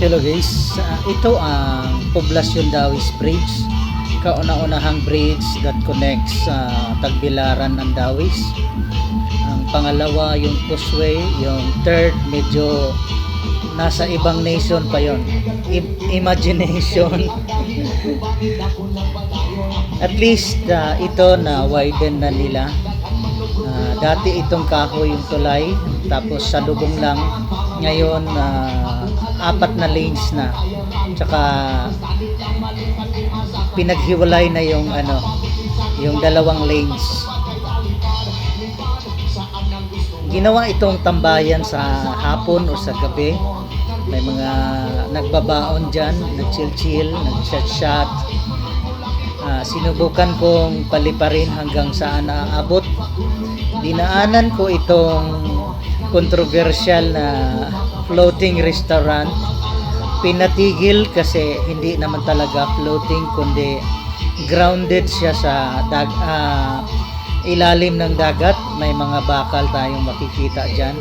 Hello guys, ito ang Poblacion Dawis Bridge, kauna-unahang bridge that connects Tagbilaran and Dawis. Ang pangalawa yung Pusway, yung third medyo nasa ibang nation pa yon. Imagination. At least ito na widen na nila. Dati itong kahoy yung tulay, tapos sa lubong lang. Ngayon 4 na lanes na, tsaka pinaghiwalay na yung yung 2 lanes. Ginawa itong tambayan sa hapon o sa gabi. May mga nagbabaon dyan, nag-chill-chill, nag-shot-shot. Sinubukan kong paliparin hanggang saan naaabot. Dinaanan ko itong controversial na floating restaurant. Pinatigil kasi hindi naman talaga floating, kundi grounded siya sa ilalim ng dagat. May mga bakal tayong makikita dyan.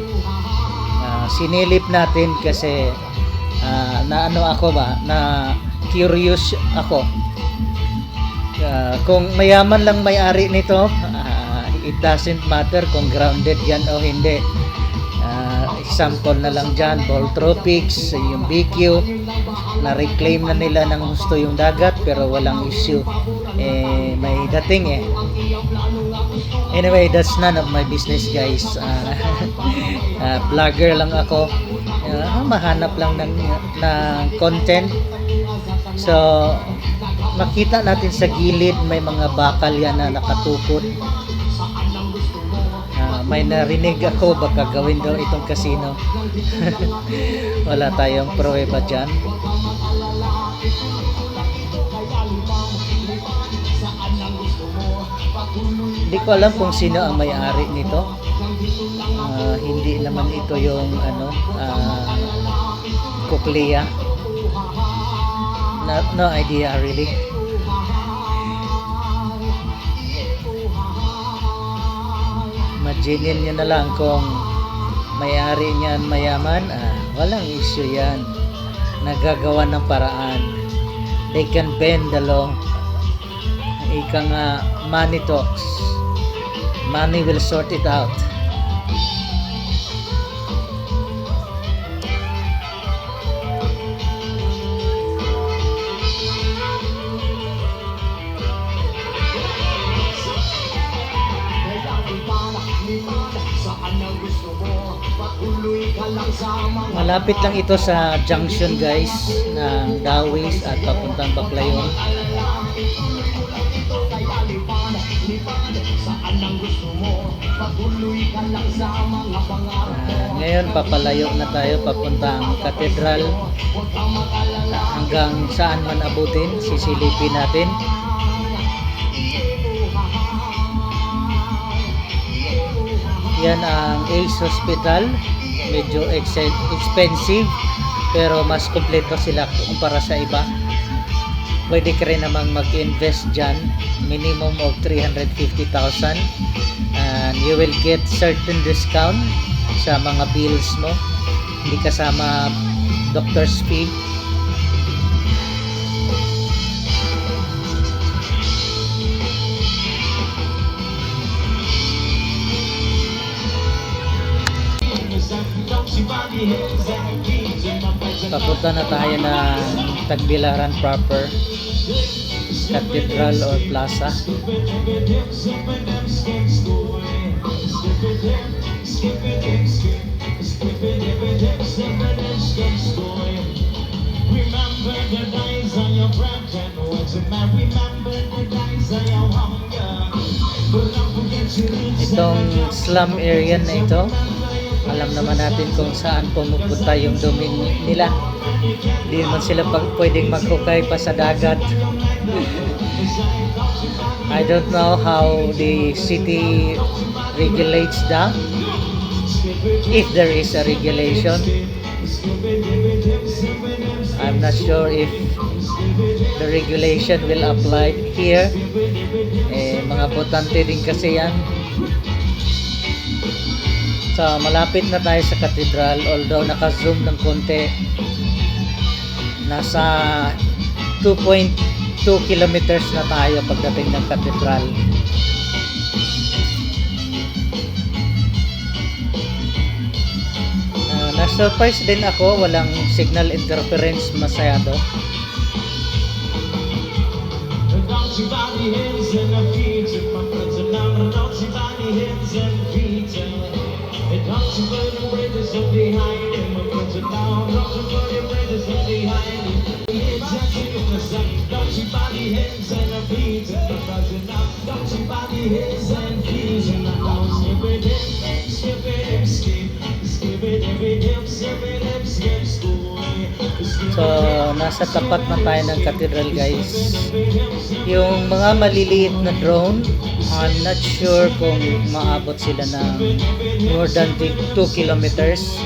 Sinilip natin kasi na curious ako. Kung mayaman lang may-ari nito, it doesn't matter kung grounded yan o hindi. Example na lang dyan, Ball Tropics, yung BQ, na-reclaim na nila ng gusto yung dagat pero walang issue. May dating Anyway, that's none of my business guys. Vlogger lang ako. Mahanap lang ng content. So, makita natin sa gilid may mga bakal yan na nakatukod. May narinig ako baka gawin daw itong casino. Wala tayong pruweba dyan. Hindi ko alam kung sino ang may-ari nito. Hindi naman ito yung Kuklea. No idea really. Imaginin nyo na lang kung may-ari niyan mayaman, walang issue yan. Nagagawa ng paraan. They can bend the law. Ika nga, money talks. Money will sort it out. Malapit lang ito sa junction guys ng Dawis at papuntang Baclayon. Ngayon papalayo na tayo papuntang Katedral. Hanggang saan man abutin, sisilipin natin. Yan ang Ace Hospital. Medyo expensive pero mas kompleto sila kumpara sa iba. Pwede ka rin namang mag-invest dyan, minimum of 350,000 and you will get certain discount sa mga bills mo, hindi kasama doctor's fee. Papunta na tayo ng Tagbilaran proper, Cathedral or Plaza. Itong slum area na ito, alam naman natin kung saan pumupunta yung domain nila. Hindi naman sila pwedeng maghukay pa sa dagat. I don't know how the city regulates that, if there is a regulation. I'm not sure if the regulation will apply here. Mga botante din kasi yan. So malapit na tayo sa katedral, although naka-zoom ng konti. Nasa 2.2 kilometers na tayo pagdating ng katedral. Na-surprise din ako, walang signal interference masyado. So, nasa tapat na tayo ng cathedral, guys. Yung mga maliliit na drone, I'm not sure kung maabot sila ng more than 2 kilometers.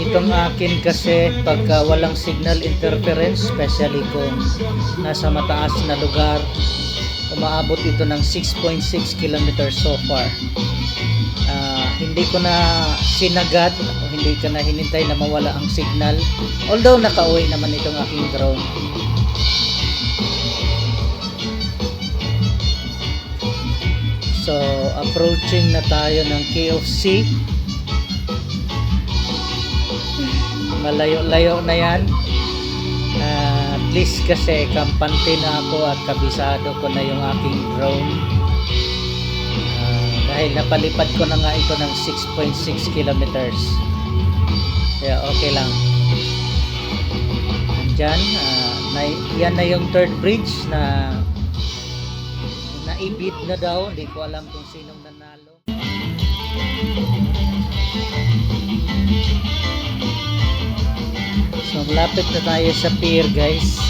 Itong akin kasi pagka walang signal interference, especially kung nasa mataas na lugar, umaabot ito ng 6.6 kilometers so far. Hindi ko na sinagad o hindi ko na hinintay na mawala ang signal, although nakauwi naman itong aking drone. So approaching na tayo ng KFC. Malayo-layo na yan. At least kasi kampante na ako at kabisado ko na yung aking drone. Dahil napalipad ko na nga ito ng 6.6 kilometers. Kaya okay lang. Andyan, yan na yung third bridge na naibid na daw. Hindi ko alam kung sinong nanalo. So malapit na tayo sa pier, guys.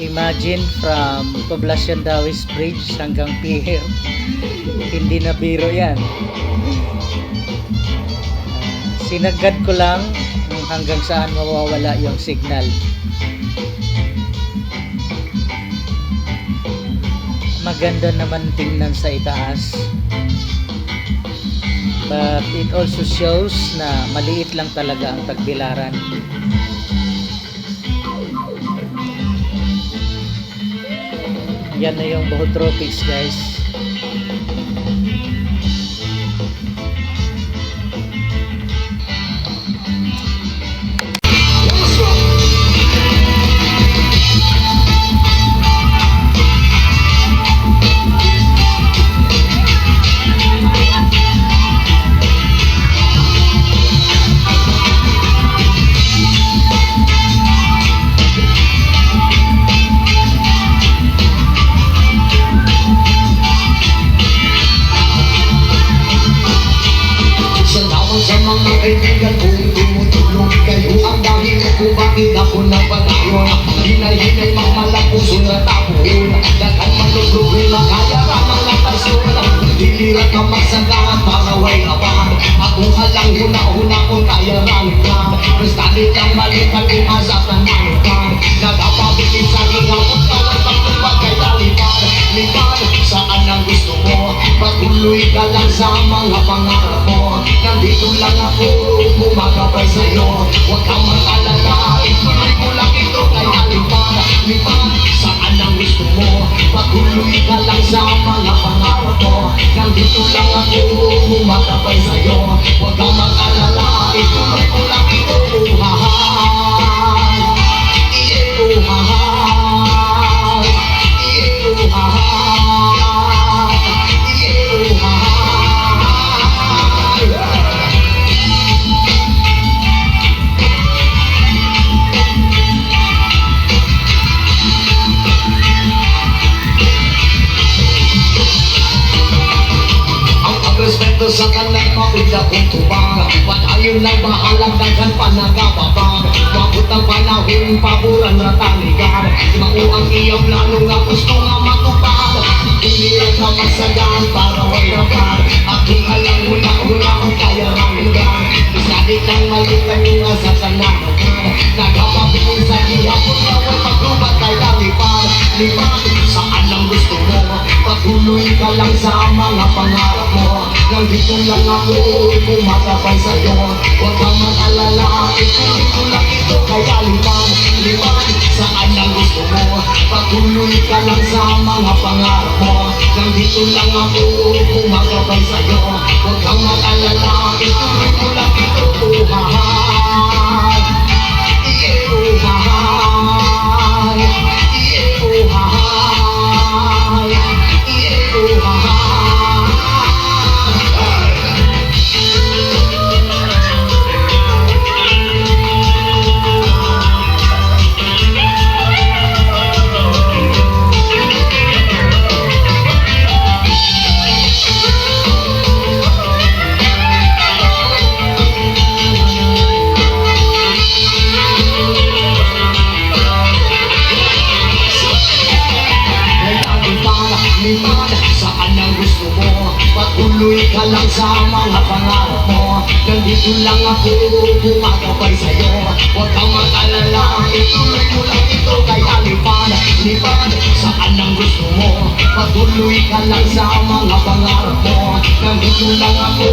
Imagine from Poblacion Dawis Bridge hanggang pier. Hindi na biro yan. Sinagad ko lang hanggang saan mawawala yung signal. Maganda naman tingnan sa itaas. But it also shows na maliit lang talaga ang Tagbilaran. Yan na yung Bohol Tropics, guys. Kaibigan kong tumutulong kayo ang dahil kung bakit ako napalayon. Hinay-hinay mamalapuso na tapuin. Dagan malugruhin ang kayara ng latasyon. Dilirat na magsagahan para way abang. Ako halang huna-huna kung kayarang ka. Prestalit ang balikan kung asatan ng ikan. Nagapabilis sa gingaw kung tawag pagtubag kay talipad. Lipad, saan ang gusto mo? Patuloy ka lang sa mga pangarap mo. Nandito lang ako, bumagabay sa'yo. Huwag kang mag-alala, ituloy ko lang ito. Kaya lipad, lipad, saan ang gusto mo? Patuloy ka lang sa mga pangarap mo. Nandito lang ako, bumagabay sa'yo. Huwag kang mag-alala, ituloy ko lang ito. Respeto sa kanang mauda kong tubang. Patayon lang bahalang daghan pa nagababang. Mabot ang panahon, paboran na taligan. Mauang iyong plano nga gusto nga matupad. Iniyak na magsagaan para way naman. Aking alam hula-hula kung kaya ramigan. Isadik ang malitan yung asa sa nanagan. Nagapapin sa hiyapon na way paglubat kay lalipad. Lipad, saan ang gusto mo? Patuloy ka lang sa mga pangarap mo. Nandito lang ako, kumakabay sa'yo. Huwag kang mag-alala, ituloy ko lang ito. Kaya liman, saan ang gusto mo? Patuloy ka lang sa mga pangarap mo. Nandito lang ako, kumakabay sa'yo. Huwag kang mag-alala, ituloy ko lang ito. Uhahay, uhahay, uhahay, saan ang gusto mo? Patuloy ka lang sa mga pangarap mo. Nandito lang ako, kumakabay sa'yo. Huwag kang mag-alala, ituloy mo lang ito. Kaya lipan, saan ang gusto mo? Patuloy ka lang sa mga pangarap mo. Nandito lang ako,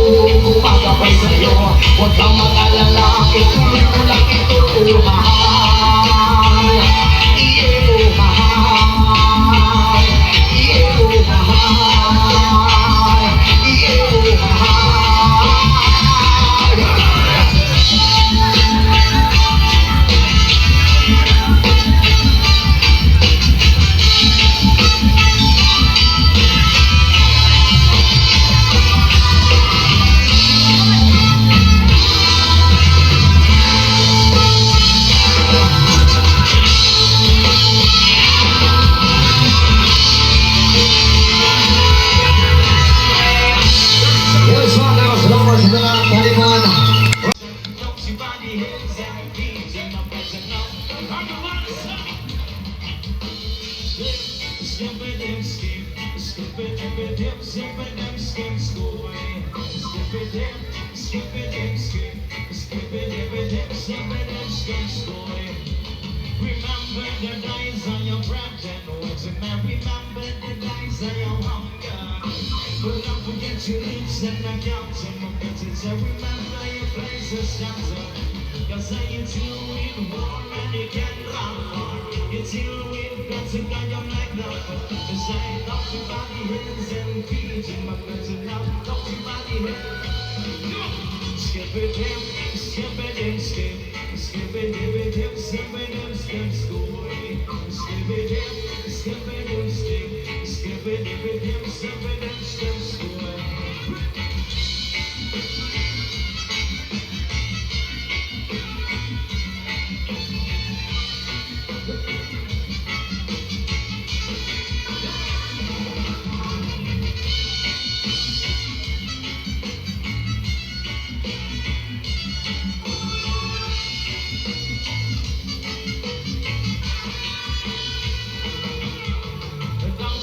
kumakabay sa'yo. Huwag kang mag-alala, ituloy mo lang ito. Uhahay, Remember the days of your breath and words, and I remember the days of your hunger. But don't forget your lips and the counts and my business. I remember your places shelter. Cause I you deal with war and you can't run far. You deal with guns and got your neck down. Cause I don't see body hands and feet in my business. Now don't see body hands. Skip it him, skip it him, skip. Skip it, skip it, him, skip it, him, skip school. Skip it, him, skip it, him, skip. Skip it, skip it, him, skip it, him, skip school.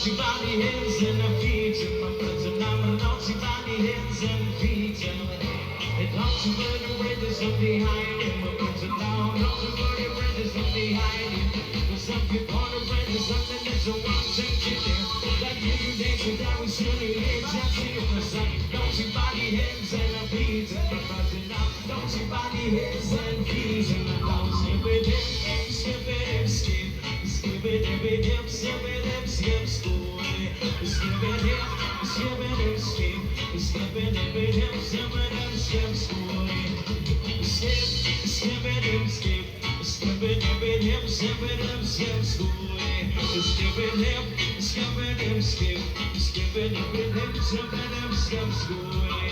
Body hands and the feet in my present. I'm a naughty body hands and feet. It helps to burn the bridges up behind him. My present now, not to burn the bridges up behind him. Cause if you burn the bridges up, then there's a one thing to do. That you days with that we still need just to the same. Naughty body hands and the feet in my present now. Naughty body hands and feet in my house. Skip it, skip it, skip. Skip it, skip it, skip it, skip school. Skip it, skip it, skip. Skip it, skip it, skip it, skip school. Skip, skip it, skip. Skip it, skip it, skip it, skip school. Skip it, skip it, skip. Skip it, skip it, skip it, skip school.